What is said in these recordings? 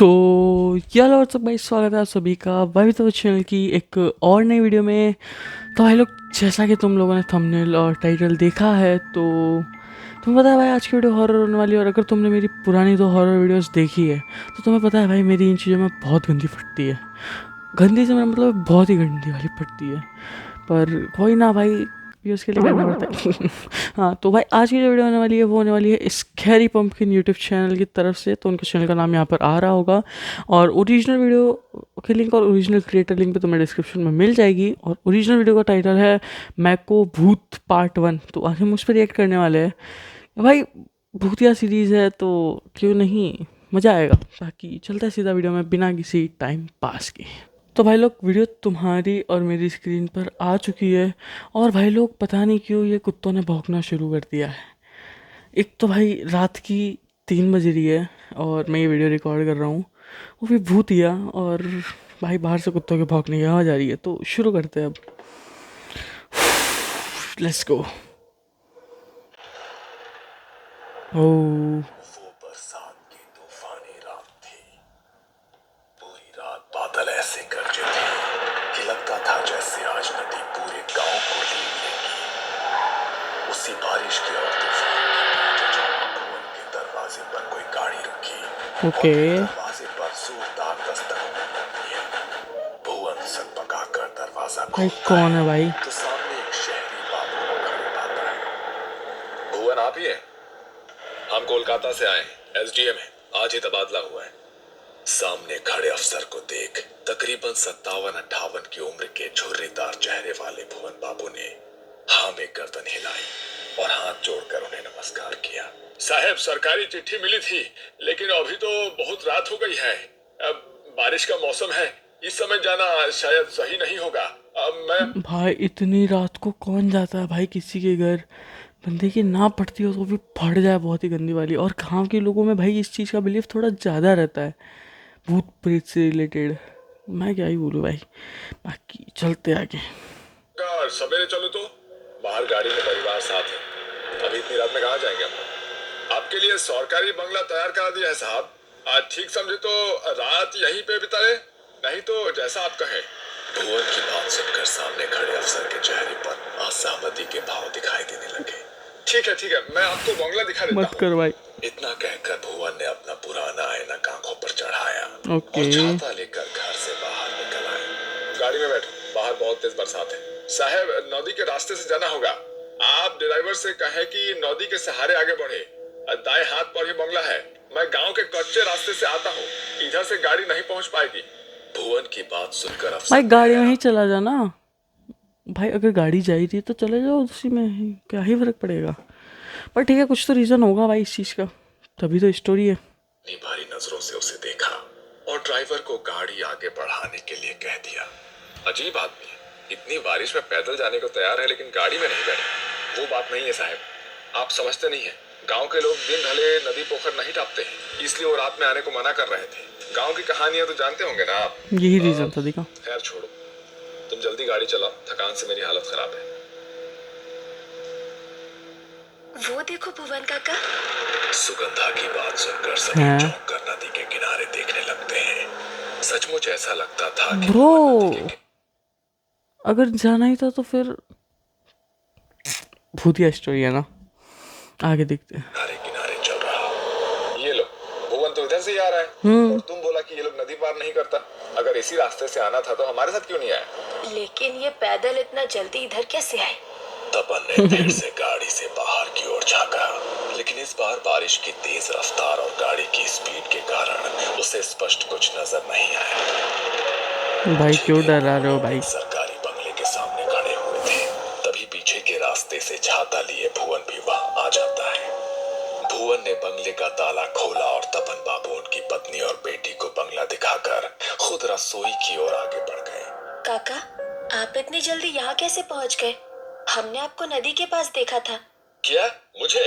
तो यार और सब भाई स्वागत है आप सभी का भाई तो चैनल की एक और नई वीडियो में। तो भाई लोग जैसा कि तुम लोगों ने थंबनेल और टाइटल देखा है तो तुम्हें पता है भाई आज की वीडियो हॉरर होने वाली है। और अगर तुमने मेरी पुरानी दो हॉरर वीडियोस देखी है तो तुम्हें पता है भाई मेरी इन चीज़ों में बहुत गंदी फटती है। गंदी से मेरा मतलब बहुत ही गंदी वाली फटती है। पर कोई ना भाई, ये उसके लिए करना पड़ता है। हाँ तो भाई आज की जो वीडियो होने वाली है वो होने वाली है स्कैरी पंपकिन यूट्यूब चैनल की तरफ से। तो उनके चैनल का नाम यहाँ पर आ रहा होगा और ओरिजिनल वीडियो की लिंक और ओरिजिनल क्रिएटर लिंक पे तुम्हें डिस्क्रिप्शन में मिल जाएगी। और ओरिजिनल वीडियो का टाइटल है मैको भूत पार्ट 1। तो आज हम उस पर रिएक्ट करने वाले हैं। भाई भूतिया सीरीज़ है तो क्यों नहीं, मज़ा आएगा। बाकी चलता है सीधा वीडियो में बिना किसी टाइम पास के। तो भाई लोग वीडियो तुम्हारी और मेरी स्क्रीन पर आ चुकी है। और भाई लोग पता नहीं क्यों ये कुत्तों ने भौंकना शुरू कर दिया है। एक तो भाई रात की 3 बज रही है और मैं ये वीडियो रिकॉर्ड कर रहा हूँ, वो भी भूतिया। और भाई बाहर से कुत्तों के भौंकने की आवाज़ आ रही है। तो शुरू करते हैं अब, लेट्स गो। ओह वो बरसात की तूफानी रात थी। पूरी रात बादल ऐसे गरजे थे कि लगता था जैसे आज नदी पूरे गांव को लीन लेगी। उसी बारिश के और तूफान के बीच अचानक भुवन के दरवाजे पर कोई गाड़ी रुकी और ओके। फिर दरवाजे पर जोरदार दस्तक होने लगी। भुवन सकपका कर दरवाजा भाई खोलता कौन है है भाई? तो सामने एक शहरी बाबू को खड़े पाता है। भुवन आप ही हैं? हम कोलकाता से आए हैं, एसडीएम है, आज ही तबादला हुआ है। सामने खड़े अफसर को देख तकरीबन 57-58 की उम्र के झुर्रीदार चेहरे वाले भुवन बाबू ने हाँ में गर्दन हिलाई और हाथ जोड़कर उन्हें नमस्कार किया। साहब सरकारी चिट्ठी मिली थी लेकिन अभी तो बहुत रात हो गई है। अब बारिश का मौसम है, इस समय जाना शायद सही नहीं होगा। अब मैं भाई इतनी रात को कौन जाता है भाई किसी के घर? बंदे की ना पड़ती हो तो भी फट जाए, बहुत ही गंदी वाली। और गाँव के लोगों में भाई इस चीज़ का बिलीव थोड़ा ज़्यादा रहता है, भूत प्रेत से रिलेटेड। मैं क्या ही बोलूँ भाई, बाकी चलते आगे। सवेरे चलो तो बाहर गाड़ी में परिवार साथ है। अभी इतनी रात में कहाँ जाएंगे हम? आपके लिए सरकारी बंगला तैयार करा दिया है साहब। आज ठीक समझे तो रात यहीं पे बिताए, नहीं तो जैसा आप कहें। भुवन की बात सुनकर सामने खड़े अफसर के चेहरे पर असहमति के भाव दिखाई देने लगे। ठीक है, मैं आपको बंगला दिखा देता मत हूँ। कर भाई। इतना कहकर भुवन ने अपना पुराना ऐनक आंखों पर चढ़ाया ओके। और छाता लेकर घर से बाहर निकल आए। गाड़ी में बैठो, बाहर बहुत तेज बरसात है। साहब नदी के रास्ते से जाना होगा। आप ड्राइवर से कहें कि नदी के सहारे आगे बढ़े। दाएं हाथ पर ही बंगला है। मैं गांव के कच्चे रास्ते से आता हूँ, इधर से गाड़ी नहीं पहुंच पाएगी। भुवन की बात सुनकर भाई अफसर गाड़ी में ही चला जाना। भाई अगर गाड़ी जा ही रही है तो चले जाओ उसी में ही, क्या ही फर्क पड़ेगा। पर ठीक है, कुछ तो रीज़न होगा भाई इस चीज़ का, तभी तो स्टोरी है। अपनी भारी नजरों से उसे देखा और ड्राइवर को गाड़ी आगे बढ़ाने के लिए कह दिया। अजीब आदमी है, इतनी बारिश में पैदल जाने को तैयार है लेकिन गाड़ी में नहीं बैठे। वो बात नहीं है साहब, आप समझते नहीं है। गांव के लोग दिन ढले नदी पोखर नहीं टापते हैं, इसलिए वो रात में आने को मना कर रहे थे। गांव की कहानियां तो जानते होंगे ना आप। यही रीज़न था, देखा। खैर छोड़ो, तुम जल्दी गाड़ी चलाओ, थकान से मेरी हालत खराब है। वो देखो भुवन काका। सुगंधा की बात सुनकर सभी हैं चौंक कर नदी के किनारे देखने लगते हैं। सचमुच ऐसा लगता था कि ब्रो, भुवन नदी के अगर जाना ही था तो फिर भूतिया स्टोरी है ना, आगे देखते हैं। किनारे किनारे चल रहा। ये लो, भुवन तो इधर से ही आ रहा है और तुम बोला कि ये लोग नदी पार नहीं करता। अगर इसी रास्ते से आना था तो हमारे साथ क्यों नहीं आया? लेकिन ये पैदल इतना जल्दी इधर कैसे आए? तपन ने देर से गाड़ी से बाहर की ओर झांका, लेकिन इस बार बारिश की तेज रफ्तार और गाड़ी की स्पीड के कारण उसे स्पष्ट कुछ नजर नहीं आया। भाई कुछ ही क्यों देर डरा बाद रहे हो वो भाई? एक सरकारी बंगले के सामने खड़े हुए थे। तभी पीछे के रास्ते से छाता लिए भुवन भी वहां आ जाता है। भुवन ने बंगले का ताला खोला और तपन बाबू उनकी पत्नी और बेटी को बंगला दिखाकर खुद रसोई की ओर आगे बढ़ गए। काका, आप इतनी जल्दी यहाँ कैसे पहुँच गए? हमने आपको नदी के पास देखा था। क्या? मुझे?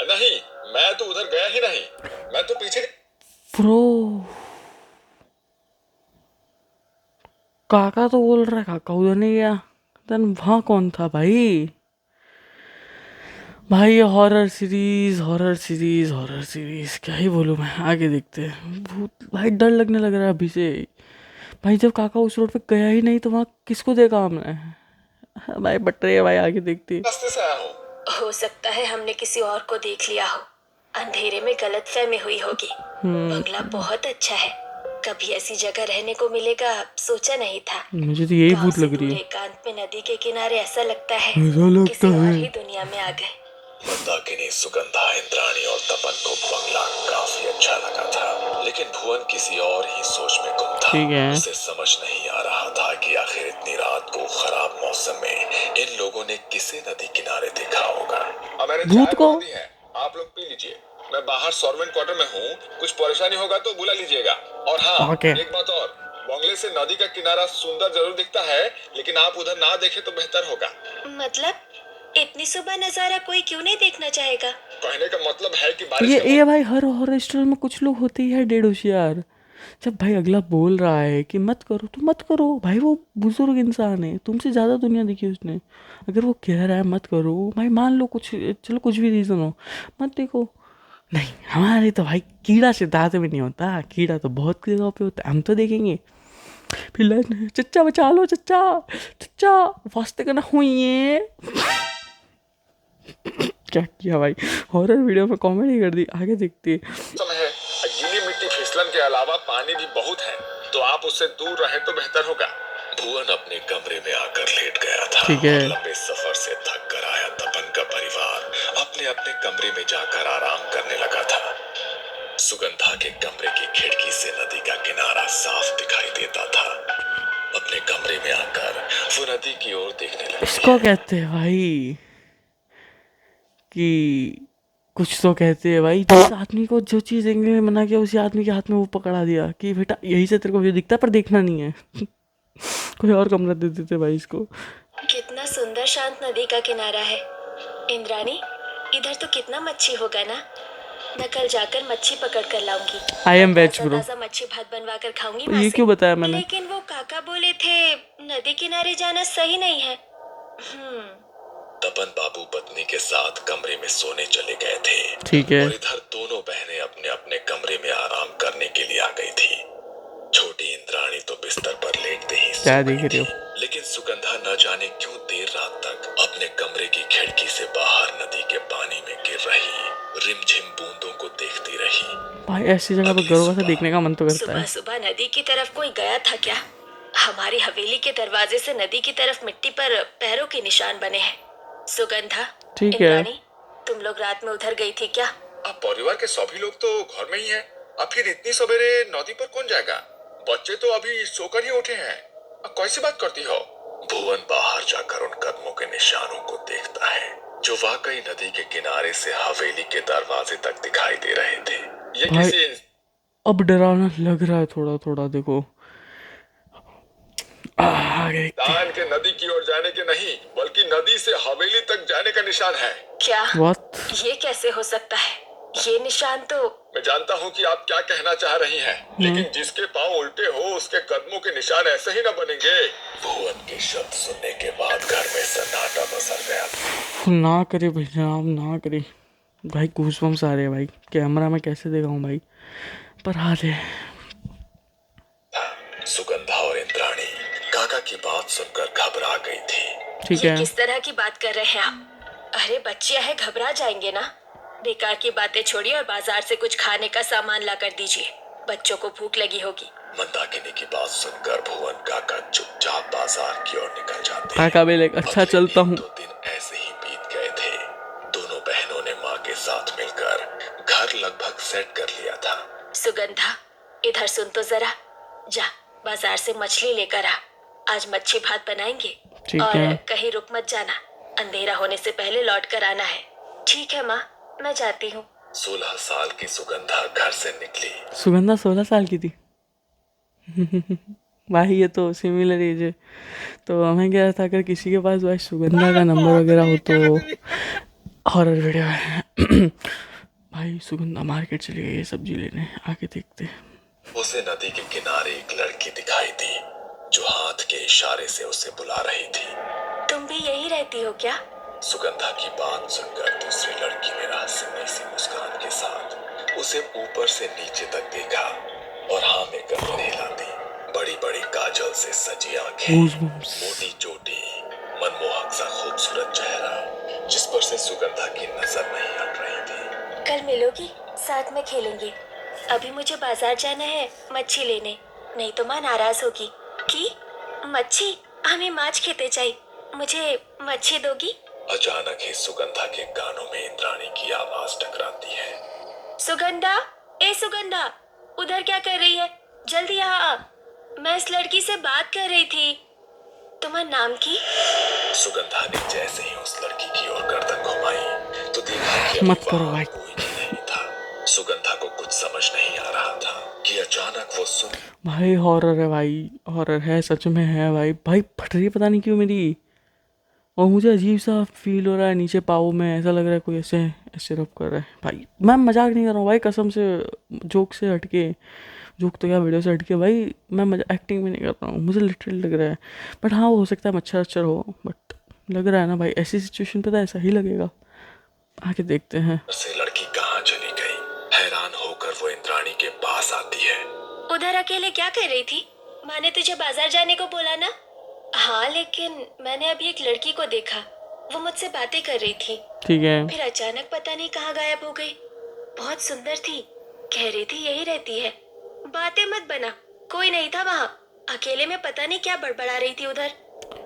नहीं, मैं तो उधर गया ही नहीं। मैं तो पीछे। ब्रो, काका तो बोल रहा है काका उधर नहीं गया, देन वहाँ कौन था भाई? भाई ये हॉरर सीरीज क्या ही बोलूँ मैं। आगे देखते हैं। भूत भाई डर लगने लग रहा है अभी से। भाई जब काका उस रोड पे गया ही नहीं तो वहाँ किसको देखा हमने। हाँ, भाई बट रही है भाई। आगे देखते हैं। रास्ते से आया हूँ। हो सकता है हमने किसी और को देख लिया हो। अंधेरे में गलतफहमी हुई होगी। बंगला बहुत अच्छा है। कभी ऐसी जगह रहने को मिलेगा सोचा नहीं था। मुझे तो यही गांव भूत से लग दूर रही है। एकांत में नदी के किनारे ऐसा लगता है ऐसा लगता किसी और है। ही दुनिया में आ गए। मंदाकिनी, सुगंधा, इंद्राणी और तपन को बंगला काफी अच्छा लगा था, लेकिन भुवन किसी और ही सोच में गुम था। ठीक है। उसे समझ नहीं आ रहा था कि आखिर इतनी रात को खराब मौसम में इन लोगों ने किसे नदी किनारे देखा होगा। मैंने भूत चाय को बना दी है, आप लोग पी लीजिए। मैं बाहर सर्वेंट क्वार्टर में हूँ, कुछ परेशानी होगा तो बुला लीजिएगा। और हाँ, ओके। एक बात और, बंगले से नदी का किनारा सुंदर जरूर दिखता है, लेकिन आप उधर ना देखें तो बेहतर होगा। मतलब इतनी सुबह नजारा कोई क्यों नहीं देखना चाहेगा? कहने का मतलब है कि बारिश ये भाई हर हॉरर स्टोरी में कुछ लोग होते ही है डेढ़ होशियार। जब भाई अगला बोल रहा है कि मत करो तो मत करो। भाई वो बुजुर्ग इंसान है, तुमसे ज़्यादा दुनिया देखी उसने। अगर वो कह रहा है मत करो भाई मान लो, कुछ चलो कुछ भी रीज़न हो, मत देखो। नहीं हमारे तो भाई कीड़ा से दांत में नहीं होता। कीड़ा तो बहुत जगह पे होता है, हम तो देखेंगे। फिर लाइन चच्चा बचा लो, चच्चा चच्चा वास्ते करना हुई है। क्या किया भाई, हॉरर वीडियो में कॉमेडी कर दी। आगे देखते हैं। मौसम है, गीली मिट्टी फिसलन के अलावा पानी भी बहुत है, तो आप उससे दूर रहें तो बेहतर होगा। भुवन अपने कमरे में आकर लेट गया था। ठीक है। और लंबे सफर से थक कर आया तपन का परिवार अपने अपने कमरे में जाकर आराम करने लगा था। सुगंधा के कमरे की खिड़की से नदी का किनारा साफ दिखाई देता था। अपने कमरे में आकर वो नदी की ओर देखने लगी। इसको कहते हैं भाई कि कुछ तो कहते हैं भाई, जिस आदमी को जो चीज़ एंगल में मना किया उसी आदमी के हाथ में वो पकड़ा दिया कि बेटा यही से तेरे को जो दिखता है पर देखना नहीं है। कोई और कमरा दे देते भाई इसको। कितना सुंदर शांत नदी का किनारा है। इंद्राणी, इधर तो कितना मच्छी होगा ना। मैं कल जाकर मच्छी पकड़ कर लाऊंगी। आई एम वेज ताजा ब्रो। ताजा मच्छी भात बनवा कर खाऊंगी ये माँ से। क्यों बताया मैंने? लेकिन वो काका बोले थे नदी किनारे जाना सही नहीं है। तपन बाबू पत्नी के साथ कमरे में सोने चले गए थे। ठीक है। और इधर दोनों बहनें अपने अपने कमरे में आराम करने के लिए आ गई थी। छोटी इंद्राणी तो बिस्तर पर लेटते ही सो क्या गई देख रहे हो? थी। लेकिन सुगंधा न जाने क्यों देर रात तक अपने कमरे की खिड़की से बाहर नदी के पानी में गिर रही रिमझिम बूंदों को देखती रही। भाई ऐसी जगह पर गौरव से देखने का मन तो करता सुबह है। सुबह नदी की तरफ कोई गया था क्या? हमारी हवेली के दरवाजे से नदी की तरफ मिट्टी पर पैरों के निशान बने हैं। सुगंधा, ठीक है। इंद्राणी, तुम लोग रात में उधर गई थी क्या? अब परिवार के सभी लोग तो घर में ही हैं। अब फिर इतनी सवेरे नदी पर कौन जाएगा? बच्चे तो अभी सोकर ही उठे हैं। अब कैसी बात करती हो? भुवन बाहर जाकर उन कदमों के निशानों को देखता है जो वाकई नदी के किनारे से हवेली के दरवाजे तक दिखाई दे रहे थे। ये भाई किसी अब डरावना लग रहा है थोड़ा थोड़ा। देखो आगे इंसान के नदी की ओर जाने के नहीं, बल्कि नदी से हवेली तक जाने का निशान है। क्या? व्हाट? ये कैसे हो सकता है? ये निशान तो मैं जानता हूँ कि आप क्या कहना चाह रही हैं, लेकिन जिसके पांव उल्टे हो उसके कदमों के निशान ऐसे ही न बनेंगे। भुवन के शब्द सुनने के बाद घर में सन्नाटा पसर गया। ना करे भैया, ना करे भाई। गूज़बम्स आ रहे हैं भाई। कैमरा में कैसे दिखाऊं भाई, पर आ रहे। सुगंधा और इंद्राणी काका की बात सुनकर घबरा गई थी। ठीक ये है। किस तरह की बात कर रहे हैं आप? अरे बच्चियां हैं, घबरा जाएंगे ना। बेकार की बातें छोड़िए और बाजार से कुछ खाने का सामान ला कर दीजिए। बच्चों को भूख लगी होगी। मंदाकिनी की बात सुनकर भुवन काका चुपचाप बाजार की ओर निकल जाते। काका भी लेकर अच्छा चलता हूँ। 2 दिन ऐसे ही बीत गए थे। दोनों बहनों ने माँ के साथ मिलकर घर लगभग सेट कर लिया था। सुगंधा, इधर सुन तो जरा। जा बाजार से मछली लेकर आ। आज मच्छी भात बनाएंगे। ठीक और है। कहीं रुक मत जाना। अंधेरा होने से पहले लौट कर आना है। ठीक है माँ, मैं जाती हूँ। 16 साल की सुगंधा घर से निकली। सुगंधा 16 साल की थी। भाई ये तो सिमिलर एज है। तो हमें क्या था, अगर किसी के पास भाई सुगंधा का नंबर वगैरह हो तो हॉरर वीडियो है। भाई सुगंधा मार्केट चली गई है सब्जी लेने। आगे देखते हैं। उसे नदी के किनारे एक लड़की दिखाई दी जो हाथ के इशारे से उसे बुला रही थी। तुम भी यही रहती हो क्या? सुगंधा की बात सुनकर दूसरी लड़की ने रहस्यमय सी मुस्कान के साथ उसे ऊपर से नीचे तक देखा और हाँ में गर्दन हिलाती। बड़ी बड़ी काजल से सजी आंखें, Goosebumps. मोटी चोटी, मनमोहक सा खूबसूरत चेहरा जिस पर से सुगंधा की नजर नहीं हट रही थी। कल मिलोगी, साथ में खेलेंगे। अभी मुझे बाजार जाना है मच्छी लेने, नहीं तो माँ नाराज होगी। कि मच्छी? हमें माछ खेते चाहिए, मुझे मच्छी दोगी? अचानक ही सुगंधा के कानों में इंद्राणी की आवाज टकराती है। सुगंधा, ए सुगंधा, उधर क्या कर रही है? जल्दी यहाँ आ, मैं इस लड़की से बात कर रही थी। तुम्हारा नाम की? सुगंधा ने जैसे ही उस लड़की की ओर गर्दन घुमाई तो देखा कि मत अभी करो वहां भाई। कोई भी नहीं था। सुगंधा को कुछ समझ नहीं आ रहा था कि अचानक वो सुन भाई हॉरर है भाई, हॉरर है, सच में है भाई। भाई फट रही है पता नहीं क्यों मेरी, और मुझे अजीब सा फील हो रहा है नीचे पाँव में, ऐसा लग रहा है कोई ऐसे ऐसे रब कर रहा है भाई। मैं मजाक नहीं कर रहा हूँ भाई, कसम से, जोक से हटके, जोक तो क्या वीडियो से हटके भाई, मैं मजा एक्टिंग भी नहीं कर रहा हूँ, मुझे लिटरली लग रहा है। बट हाँ, वो हो सकता है मच्छर अक्षर हो, बट लग रहा है ना भाई, ऐसी सिचुएशन पे तो ऐसा ही लगेगा। आके देखते हैं। से लड़की कहाँ चली गई। हैरान होकर वो इंद्राणी के पास आती है। उधर अकेले क्या कर रही थी? माँ ने तुझे बाजार जाने को बोला ना? हाँ, लेकिन मैंने अभी एक लड़की को देखा, वो मुझसे बातें कर रही थी, ठीक है। फिर अचानक पता नहीं कहाँ गायब हो गई। बहुत सुंदर थी, कह रही थी यही रहती है। बातें मत बना, कोई नहीं था वहाँ, अकेले में पता नहीं क्या बड़बड़ा रही थी उधर।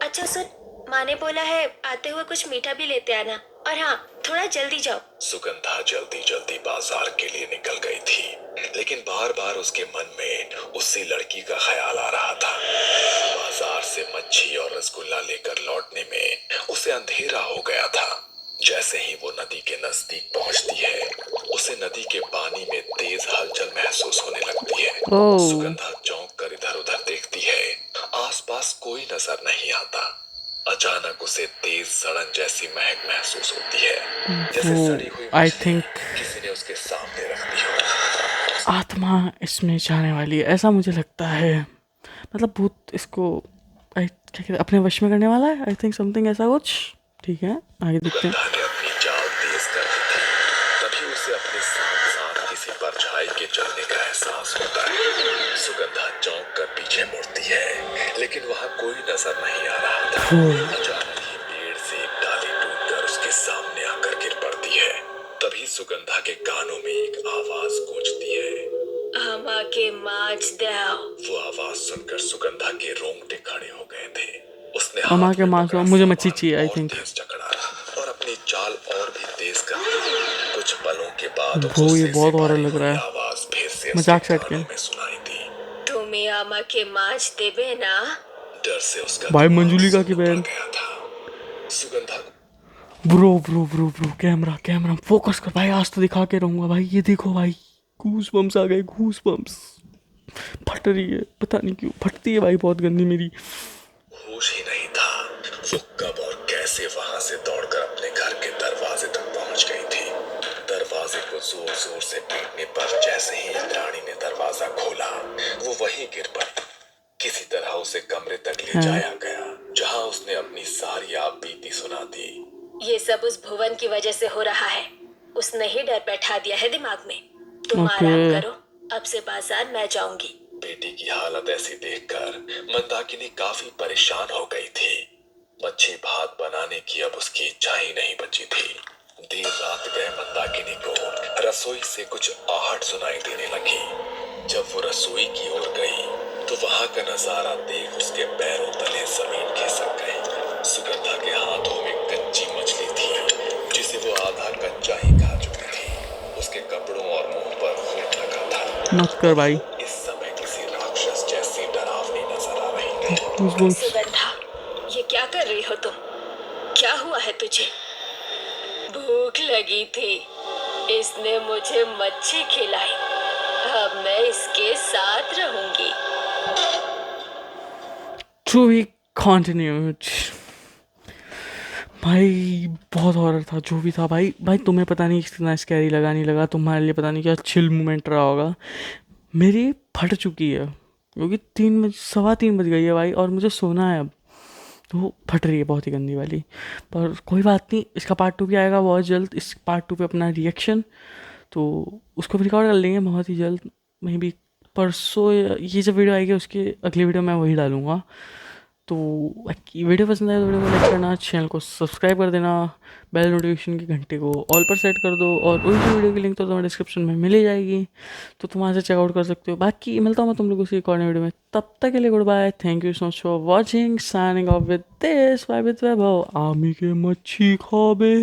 अच्छा सुन, माँ ने बोला है आते हुए कुछ मीठा भी लेते आना, और हाँ, थोड़ा जल्दी जाओ। सुगंधा जल्दी जल्दी बाजार के लिए निकल गई थी, लेकिन बार बार उसके मन में उसी लड़की का ख्याल आ रहा था। बाजार से मच्छी और रसगुल्ला लेकर लौटने में उसे अंधेरा हो गया था। जैसे ही वो नदी के नजदीक पहुंचती है, उसे नदी के पानी में तेज हलचल महसूस होने लगती है। ओह। सुगंधा चौंक कर इधर उधर देखती है, आसपास कोई नजर नहीं आता। अचानक उसे तेज सड़न जैसी महक महसूस होती है, जैसे सड़ी हुई आई मछली थिंक किसी ने उसके सामने रख दी हो। आत्मा इसमें जाने वाली है, ऐसा मुझे लगता है। मतलब भूत इसको क्या कहते हैं, अपने वश में करने वाला है, आई थिंक समथिंग ऐसा कुछ। ठीक है, आगे देखते हैं। सुगंधा ने अपनी चाल तेज कर दी थी, तभी उसे अपने साथ साथ किसी परछाई के चलने का एहसास होता है। सुगंधा चौंक कर पीछे मुड़ती है, लेकिन वहां कोई नजर नहीं आ रहा था। अचानक ही पेड़ से एक डाली टूटकर उसके सामने आकर गिर पड़ती है। तभी सुगंधा के कानों में एक आवाज गूंजती है, आमा के माछ दाओ। वो आवाज सुनकर सुगंधा के रोंगटे खड़े हो गए थे। उसने अमा हाथ के में मांस पकड़ा मुझे सामान मच्छी चाहिए, आई और थिंक। तेज जकड़ा और अपनी चाल और भी तेज कर दी। कुछ पलों के बाद वो ये गुस्से बहुत से हॉरर भरी लग हुई रहा है, आवाज फिर से मजाक उसके से हटके। कानों में सुनाई दी। तुम्हें आमा के माछ देबे ना? डर से उसका भाई दिमाग मंजुलिका की सुन्न पड़ बहन। गया था। Sugandha bro bro bro bro, camera camera focus कर भाई, आज तो दिखा के रहूंगा भाई। ये देखो भाई, गूस बम्स आ गए, गूस बम्स। फट रही है, पता नहीं क्यों फटती है भाई, बहुत गंदी मेरी। होश ही नहीं था वो कब और कैसे वहां से दौड़कर अपने घर के दरवाजे तक पहुंच गई थी। दरवाजे को जोर जोर से पीटने पर जैसे ही इंद्राणी ने दरवाजा खोला, वो वहीं गिर पड़ी। किसी तरह उसे कमरे तक ले हाँ। जाया गया, जहां उसने अपनी सारी आप बीती सुना दी। ये सब उस भुवन की वजह से हो रहा है, उसने ही डर बैठा दिया है दिमाग में। तुम आराम ओके। करो, अब से बाजार मैं जाऊंगी। बेटी की हालत ऐसी देखकर मंदाकिनी काफी परेशान हो गई थी। मच्छी भात बनाने की अब उसकी इच्छा ही नहीं बची थी। देर रात गए मंदाकिनी को रसोई से कुछ आहट सुनाई देने लगी। जब वो रसोई की ओर गई तो वहां का नजारा देख उसके पैरों तले जमीन खिसक गई। सुगंधा के हाथों में कच्ची मछली थी, जिसे वो आधा कच्चा ही खा चुकी थी। उसके कपड़ों और मुंह पर खून लगा था। मत कर भाई। इस समय किसी राक्षस जैसी डरावनी नजर आ रही थी। गूसबम्स। सुगंधा, ये क्या कर रही हो तुम? क्या हुआ है तुझे? भूख लगी थी, इसने मुझे मच्छी खिलाई, अब मैं इसके साथ रहूंगी। To be continued. भाई बहुत हॉरर था जो भी था भाई। भाई तुम्हें पता नहीं कितना स्कैरी लगा नहीं लगा, तुम्हारे लिए पता नहीं क्या चिल मोमेंट रहा होगा। मेरी फट चुकी है क्योंकि 3 बज 3:15 बज गई है भाई, और मुझे सोना है अब। तो वो फट रही है बहुत ही गंदी वाली। पर कोई बात नहीं, इसका पार्ट 2 भी आएगा बहुत जल्द। इस पार्ट 2 पे अपना रिएक्शन, तो उसको भी रिकॉर्ड कर लेंगे बहुत ही जल्द। मे बी परसों ये जब वीडियो आएगी उसकी अगली वीडियो मैं वही डालूँगा। तो बाकी वीडियो पसंद आए तो वीडियो को लाइक करना, चैनल को सब्सक्राइब कर देना, बेल नोटिफिकेशन की घंटे को ऑल पर सेट कर दो, और उस वीडियो की लिंक तो तुम्हें डिस्क्रिप्शन में मिल ही जाएगी, तो तुम वहाँ से चेकआउट कर सकते हो। बाकी मिलता हूँ मैं तुम लोगों से एक और नई वीडियो में, तब तक के लिए good bye, thank you so much for watching, signing off with this, bye with Vaibhav, आमी के मच्छी खाबे।